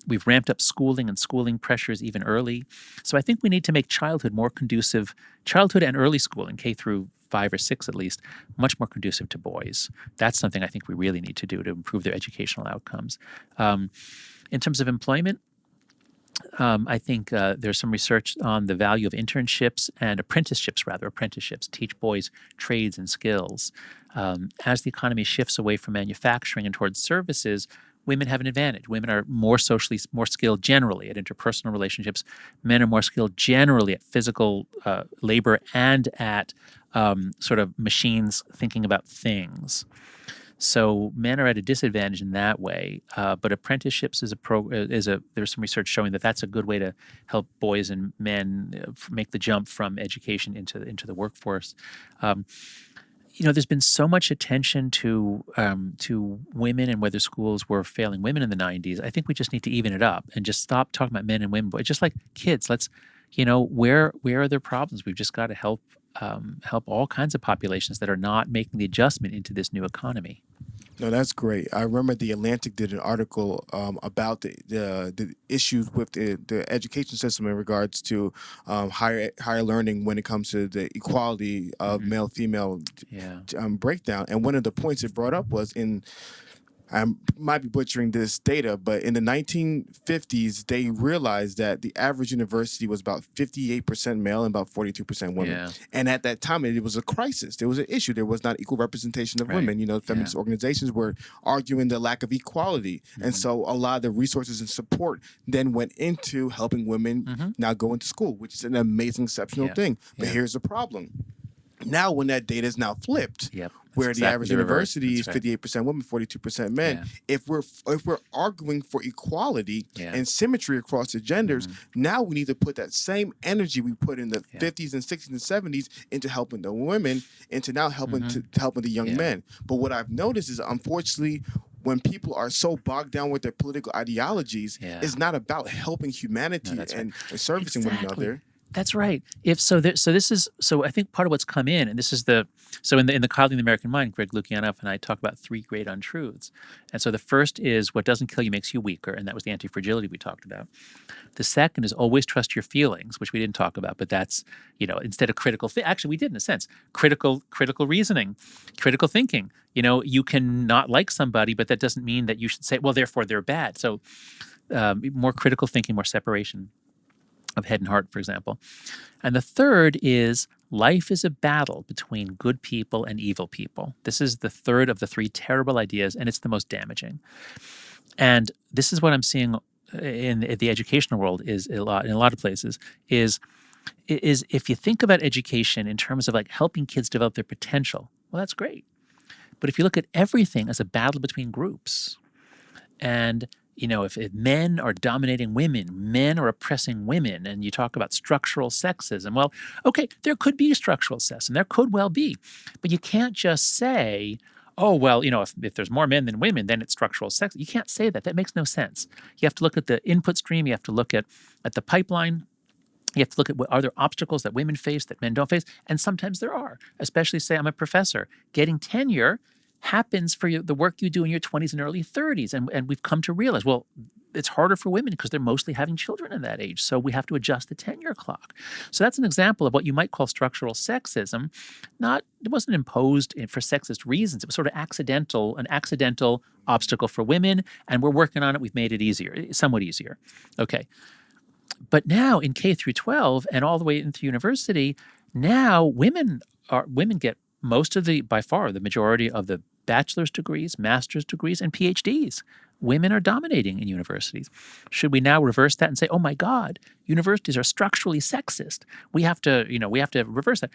We've ramped up schooling and schooling pressures even early. So I think we need to make childhood more conducive, childhood and early schooling, K through 5 or 6 at least, much more conducive to boys. That's something I think we really need to do to improve their educational outcomes. In terms of employment, I think there's some research on the value of internships and apprenticeships teach boys trades and skills. As the economy shifts away from manufacturing and towards services, women have an advantage. Women are more skilled generally at interpersonal relationships. Men are more skilled generally at physical labor and at sort of machines thinking about things. So men are at a disadvantage in that way, but apprenticeships there's some research showing that that's a good way to help boys and men make the jump from education into the workforce. You know, there's been so much attention to women and whether schools were failing women in the 90s. I think we just need to even it up and just stop talking about men and women, but just like kids. Let's, you know, where are their problems? We've just got to help all kinds of populations that are not making the adjustment into this new economy. No, that's great. I remember The Atlantic did an article about the issues with the education system in regards to higher learning when it comes to the equality of male-female breakdown. And one of the points it brought up was I might be butchering this data, but in the 1950s, they realized that the average university was about 58% male and about 42% women. Yeah. And at that time, it was a crisis. There was an issue. There was not equal representation of women. You know, feminist organizations were arguing the lack of equality. And so a lot of the resources and support then went into helping women now go into school, which is an amazing, exceptional thing. But here's the problem. Now, when that data is now flipped, where the average university is 58% women, 42% men, if we're arguing for equality and symmetry across the genders, now we need to put that same energy we put in the 50s and 60s and 70s into helping the women, into now helping the young men. But what I've noticed is, unfortunately, when people are so bogged down with their political ideologies, it's not about helping humanity and servicing one another. That's right. So I think part of what's come in, and this is in the Coddling the American Mind, Greg Lukianoff and I talk about 3 great untruths. And so the first is what doesn't kill you makes you weaker, and that was the antifragility we talked about. The second is always trust your feelings, which we didn't talk about, but that's, you know, instead of actually we did in a sense, critical reasoning, critical thinking. You know, you can not like somebody, but that doesn't mean that you should say, well, therefore they're bad. So more critical thinking, more separation of head and heart, for example. And the third is life is a battle between good people and evil people. This is the third of the 3 terrible ideas, and it's the most damaging. And this is what I'm seeing in the educational world in a lot of places is if you think about education in terms of like helping kids develop their potential, well, that's great. But if you look at everything as a battle between groups, and you know, if men are dominating women, men are oppressing women, and you talk about structural sexism, well, okay, there could be structural sexism. There could well be. But you can't just say, oh, well, you know, if there's more men than women, then it's structural sexism. You can't say that. That makes no sense. You have to look at the input stream. You have to look at the pipeline. You have to look at what are there obstacles that women face that men don't face. And sometimes there are, especially say I'm a professor. Getting tenure happens for the work you do in your 20s and early 30s. And we've come to realize, well, it's harder for women because they're mostly having children in that age. So we have to adjust the tenure clock. So that's an example of what you might call structural sexism. It wasn't imposed for sexist reasons. It was sort of an accidental obstacle for women, and we're working on it. We've made it easier, somewhat easier. Okay. But now in K through 12 and all the way into university, now women get by far the majority of the bachelor's degrees, master's degrees, and PhDs. Women are dominating in universities. Should we now reverse that and say, oh my God, universities are structurally sexist? We have to reverse that.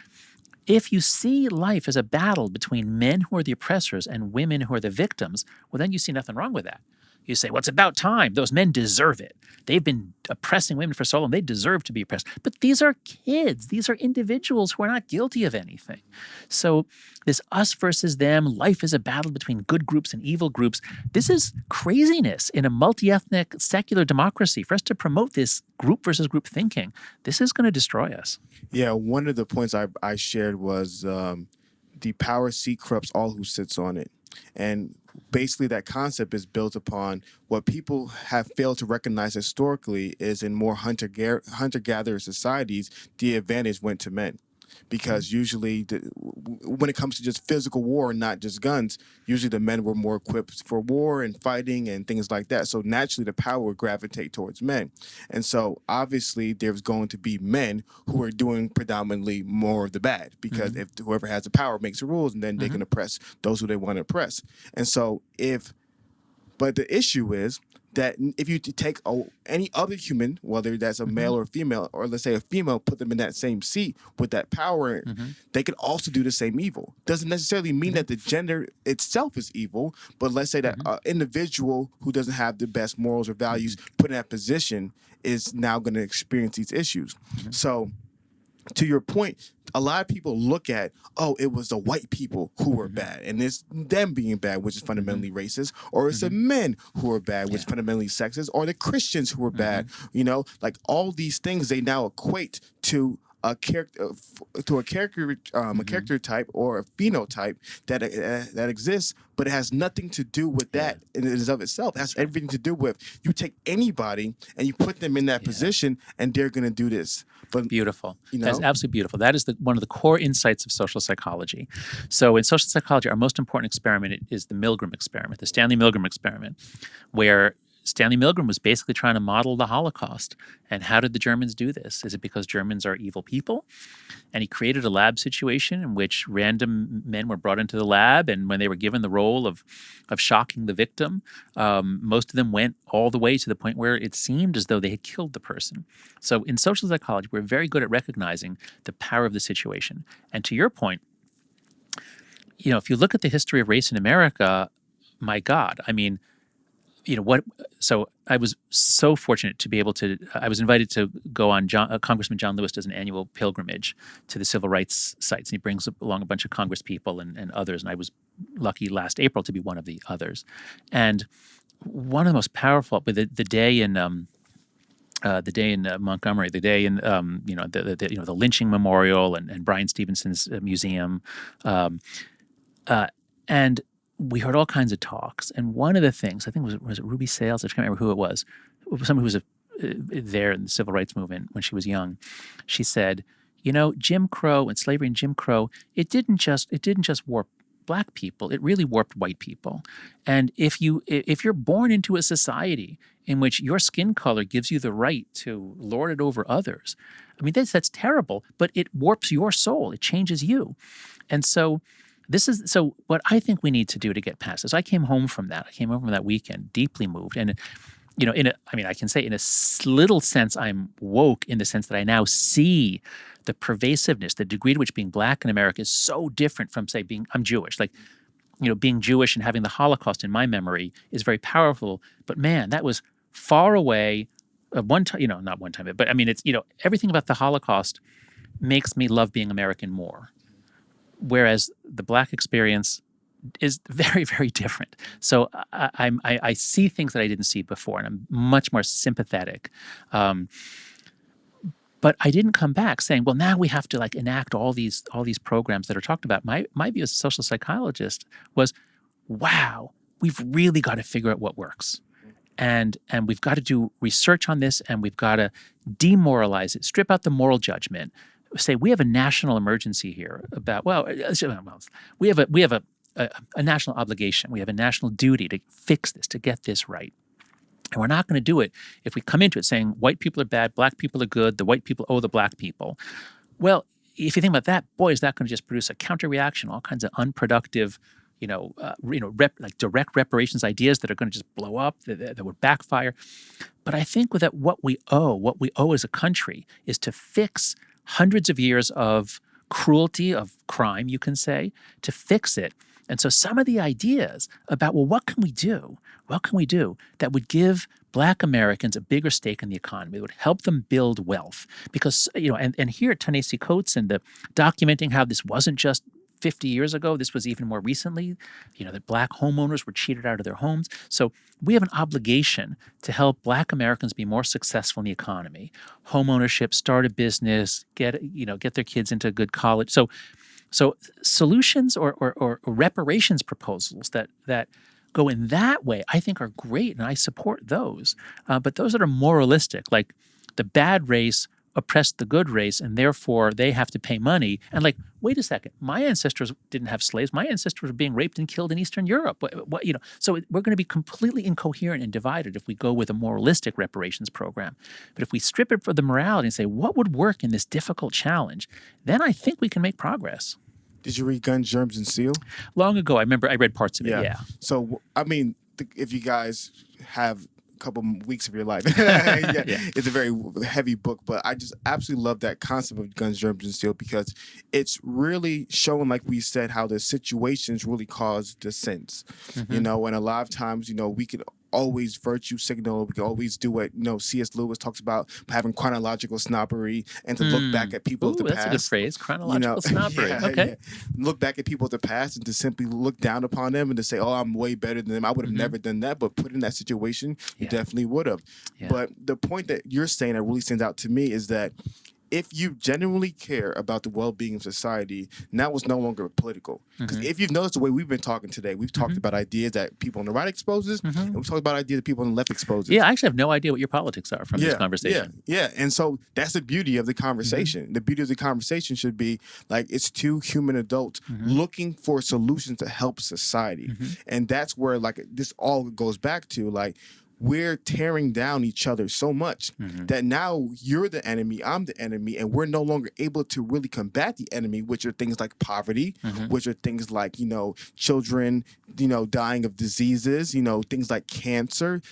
If you see life as a battle between men who are the oppressors and women who are the victims, well, then you see nothing wrong with that. You say, well, it's about time. Those men deserve it. They've been oppressing women for so long. They deserve to be oppressed. But these are kids. These are individuals who are not guilty of anything. So this us versus them, life is a battle between good groups and evil groups. This is craziness in a multi-ethnic secular democracy. For us to promote this group versus group thinking, this is going to destroy us. Yeah, one of the points I shared was the power seat corrupts all who sits on it. And basically that concept is built upon what people have failed to recognize historically is in more hunter-gatherer societies, the advantage went to men. Because usually when it comes to just physical war, not just guns, usually the men were more equipped for war and fighting and things like that. So naturally the power would gravitate towards men. And so obviously there's going to be men who are doing predominantly more of the bad because if whoever has the power makes the rules and then they can oppress those who they want to oppress. And so but the issue is that if you take any other human, whether that's a male or a female, or let's say a female, put them in that same seat with that power, they could also do the same evil. Doesn't necessarily mean that the gender itself is evil, but let's say that an individual who doesn't have the best morals or values put in that position is now going to experience these issues. So to your point, a lot of people look at, it was the white people who were bad, and it's them being bad, which is fundamentally racist, or it's the men who are bad, which is fundamentally sexist, or the Christians who are bad. Like all these things they now equate to a character, a character type or a phenotype that exists, but it has nothing to do with that in and of itself. It has everything to do with you take anybody and you put them in that position, and they're going to do this. But beautiful. That's absolutely beautiful. That is one of the core insights of social psychology. So in social psychology, our most important experiment is the Milgram experiment, the Stanley Milgram experiment, where Stanley Milgram was basically trying to model the Holocaust. And how did the Germans do this? Is it because Germans are evil people? And he created a lab situation in which random men were brought into the lab, and when they were given the role of shocking the victim, most of them went all the way to the point where it seemed as though they had killed the person. So in social psychology, we're very good at recognizing the power of the situation. And to your point, if you look at the history of race in America, my God, I mean, so I was so fortunate to be able to, I was invited to go on Congressman John Lewis does an annual pilgrimage to the civil rights sites, and he brings along a bunch of Congress people and others, and I was lucky last April to be one of the others. And one of the most powerful, the day in Montgomery, the day in the lynching memorial and Bryan Stevenson's museum, and we heard all kinds of talks. And one of the things, I think was it Ruby Sales? I can't remember who it was. Someone who was there in the civil rights movement when she was young. She said, Jim Crow and slavery and Jim Crow, it didn't just warp black people, it really warped white people. And if you're born into a society in which your skin color gives you the right to lord it over others, I mean, that's terrible, but it warps your soul. It changes you. And so what I think we need to do to get past this. I came home from that weekend, deeply moved. And, I can say in a little sense, I'm woke in the sense that I now see the pervasiveness, the degree to which being black in America is so different from, say, I'm Jewish. Like, being Jewish and having the Holocaust in my memory is very powerful. But man, that was far away. One time, not one time, but I mean, it's, everything about the Holocaust makes me love being American more. Whereas the black experience is very, very different. So I see things that I didn't see before, and I'm much more sympathetic. But I didn't come back saying, well, now we have to enact all these programs that are talked about. My view as a social psychologist was, wow, we've really got to figure out what works. and we've got to do research on this, and we've got to demoralize it, strip out the moral judgment, say we have a national emergency here about we have a national obligation, we have a national duty to fix this, to get this right. And we're not going to do it if we come into it saying white people are bad, black people are good, the white people owe the black people. Well, if you think about that, boy, is that going to just produce a counter reaction, all kinds of unproductive, direct reparations ideas that are going to just blow up, that would backfire. But I think that what we owe as a country, is to fix hundreds of years of cruelty, of crime, you can say, to fix it. And so some of the ideas about, well, what can we do? What can we do that would give Black Americans a bigger stake in the economy, that would help them build wealth? Because, and here at Ta-Nehisi Coates and the documenting how this wasn't just 50 years ago, this was even more recently, that Black homeowners were cheated out of their homes. So we have an obligation to help Black Americans be more successful in the economy. Homeownership, start a business, get their kids into a good college. So solutions or reparations proposals that go in that way, I think, are great, and I support those. But those that are moralistic, like the bad race oppressed the good race, and therefore they have to pay money. And wait a second, my ancestors didn't have slaves. My ancestors were being raped and killed in Eastern Europe. So we're going to be completely incoherent and divided if we go with a moralistic reparations program. But if we strip it for the morality and say, what would work in this difficult challenge, then I think we can make progress. Did you read Guns, Germs, and Steel? Long ago. I remember I read parts of it, yeah. So, if you guys have a couple weeks of your life, it's a very heavy book, but I just absolutely love that concept of Guns, Germs, and Steel, because it's really showing, like we said, how the situations really cause the sins. And a lot of times, we could always virtue signal. We can always do what C.S. Lewis talks about, having chronological snobbery, and to look back at people of the past. That's a good phrase, chronological snobbery. Okay. Look back at people of the past and to simply look down upon them and to say, oh, I'm way better than them. I would have never done that, but put in that situation, you definitely would have. Yeah. But the point that you're saying that really stands out to me is that if you genuinely care about the well-being of society, now it's no longer political. Because if you've noticed the way we've been talking today, we've talked about ideas that people on the right exposes, and we've talked about ideas that people on the left exposes. Yeah, I actually have no idea what your politics are from this conversation. Yeah. And so that's the beauty of the conversation. The beauty of the conversation should be it's two human adults looking for solutions to help society. And that's where this all goes back to we're tearing down each other so much that now you're the enemy, I'm the enemy, and we're no longer able to really combat the enemy, which are things like poverty, which are things like, children, dying of diseases, things like cancer,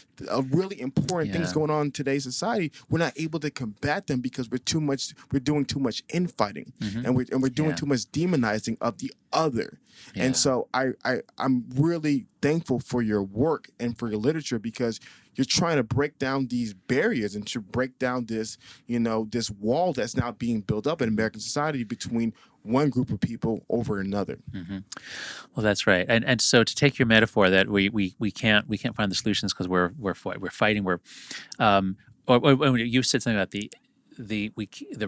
really important things going on in today's society. We're not able to combat them because we're doing too much infighting, and we're doing too much demonizing of the other. Yeah. And so I'm really thankful for your work and for your literature, because you're trying to break down these barriers and to break down this, this wall that's now being built up in American society between one group of people over another. Well, that's right. And so to take your metaphor that we can't find the solutions because we're fighting. Or you said something about the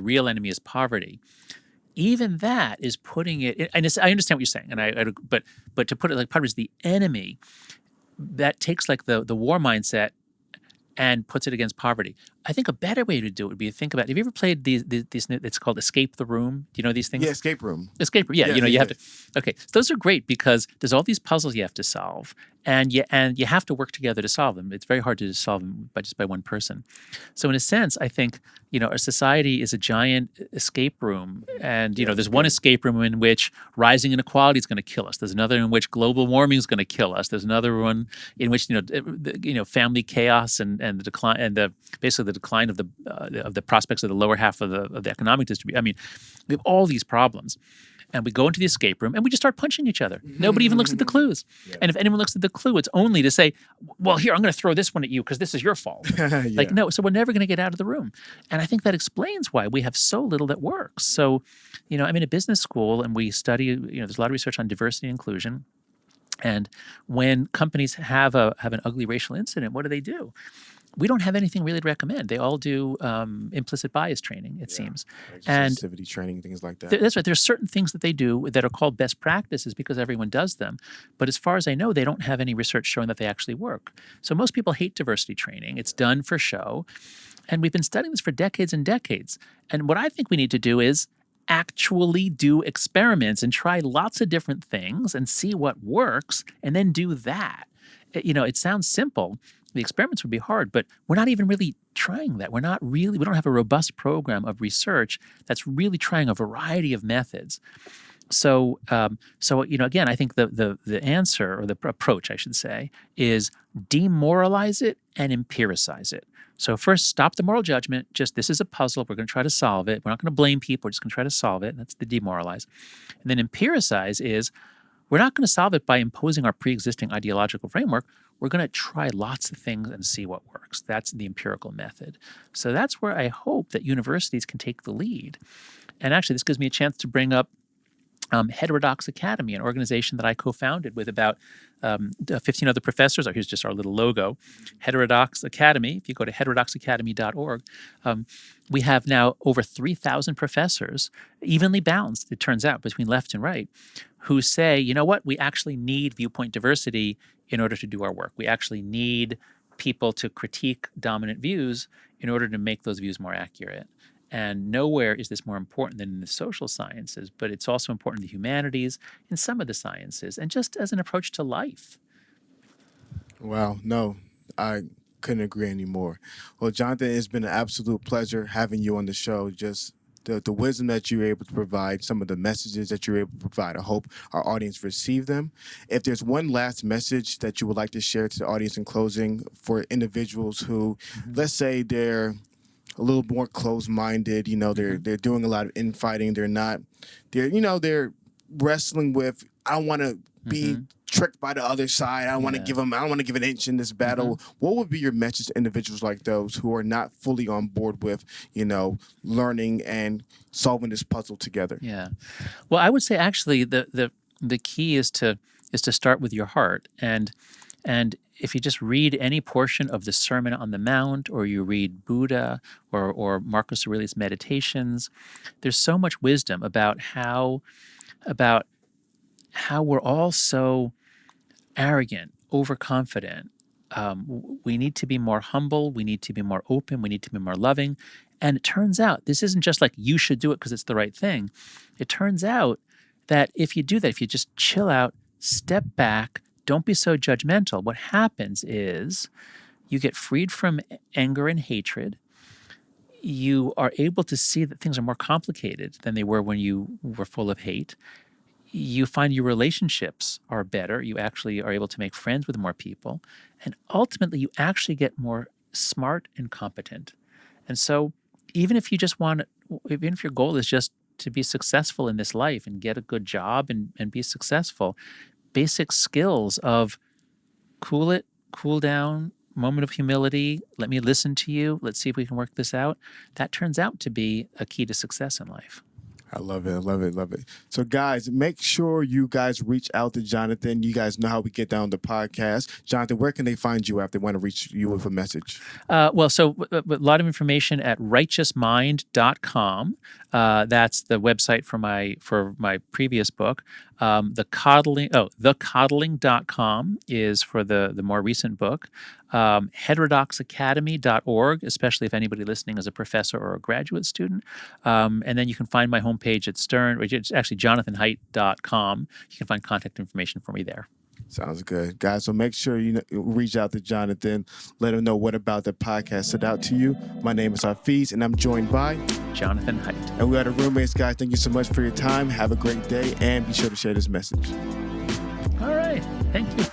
real enemy is poverty. Even that is putting it, and I understand what you're saying, but to put it poverty is the enemy, that takes the war mindset and puts it against poverty. I think a better way to do it would be to think about, have you ever played these it's called Escape the Room? Do you know these things? Yeah, Escape Room. Escape Room, you have to, okay. So those are great because there's all these puzzles you have to solve, and you have to work together to solve them. It's very hard to solve them by one person. So in a sense, I think, our society is a giant escape room, and, there's one escape room in which rising inequality is going to kill us. There's another in which global warming is going to kill us. There's another one in which, family chaos and the decline, and basically the decline of the prospects of the lower half of the economic distribution. I mean, we have all these problems. And we go into the escape room and we just start punching each other. Nobody even looks at the clues. Yeah. And if anyone looks at the clue, it's only to say, well, here, I'm going to throw this one at you because this is your fault. No, so we're never going to get out of the room. And I think that explains why we have so little that works. So, I'm in a business school and we study, there's a lot of research on diversity and inclusion. And when companies have an ugly racial incident, what do? we don't have anything really to recommend. They all do implicit bias training, it seems. And sensitivity training, things like that. that's right. There's certain things that they do that are called best practices because everyone does them. But as far as I know, they don't have any research showing that they actually work. So most people hate diversity training. It's done for show. And we've been studying this for decades and decades. And what I think we need to do is actually do experiments and try lots of different things and see what works and then do that. It sounds simple. The experiments would be hard, but we're not even really trying that. We don't have a robust program of research that's really trying a variety of methods. So again, I think the answer, or the approach, I should say, is demoralize it and empiricize it. So first, stop the moral judgment. Just, this is a puzzle. We're going to try to solve it. We're not going to blame people. We're just going to try to solve it. That's the demoralize. And then empiricize is, we're not going to solve it by imposing our pre-existing ideological framework. We're going to try lots of things and see what works. That's the empirical method. So that's where I hope that universities can take the lead. And actually, this gives me a chance to bring up Heterodox Academy, an organization that I co-founded with about 15 other professors. Here's just our little logo, Heterodox Academy. If you go to heterodoxacademy.org, we have now over 3,000 professors, evenly balanced, it turns out, between left and right, who say, you know what, we actually need viewpoint diversity in order to do our work. We actually need people to critique dominant views in order to make those views more accurate. And nowhere is this more important than in the social sciences, but it's also important in the humanities, in some of the sciences, and just as an approach to life. Wow, no, I couldn't agree anymore. Well, Jonathan, it's been an absolute pleasure having you on the show. Just the wisdom that you're able to provide, some of the messages that you're able to provide. I hope our audience receive them. If there's one last message that you would like to share to the audience in closing for individuals who, let's say they're a little more closed-minded, they're doing a lot of infighting. They're wrestling with, I don't want to be tricked by the other side. I don't want to give an inch in this battle. What would be your message to individuals like those who are not fully on board with, learning and solving this puzzle together? Yeah. Well, I would say actually the key is to start with your heart. And if you just read any portion of the Sermon on the Mount, or you read Buddha or Marcus Aurelius' Meditations, there's so much wisdom about how we're all so arrogant, overconfident. We need to be more humble. We need to be more open. We need to be more loving. And it turns out this isn't just like you should do it because it's the right thing. It turns out that if you do that, if you just chill out, step back, don't be so judgmental, what happens is you get freed from anger and hatred. You are able to see that things are more complicated than they were when you were full of hate. You find your relationships are better. You actually are able to make friends with more people. And ultimately, you actually get more smart and competent. And so even if your goal is just to be successful in this life and get a good job and be successful, basic skills of cool it, cool down, moment of humility, let me listen to you, let's see if we can work this out, that turns out to be a key to success in life. I love it. I love it. Love it. So, guys, make sure you guys reach out to Jonathan. You guys know how we get down the podcast. Jonathan, where can they find you if they want to reach you with a message? A lot of information at righteousmind.com. That's the website for my previous book. Thecoddling.com is for the more recent book. Heterodoxacademy.org, especially if anybody listening is a professor or a graduate student. And then you can find my homepage at Stern, it's actually jonathanhaidt.com. You can find contact information for me there. Sounds good. Guys, so make sure you reach out to Jonathan. Let him know what about the podcast stood out to you. My name is Hafiz, and I'm joined by Jonathan Haidt. And we are the roommates, guys. Thank you so much for your time. Have a great day, and be sure to share this message. All right. Thank you.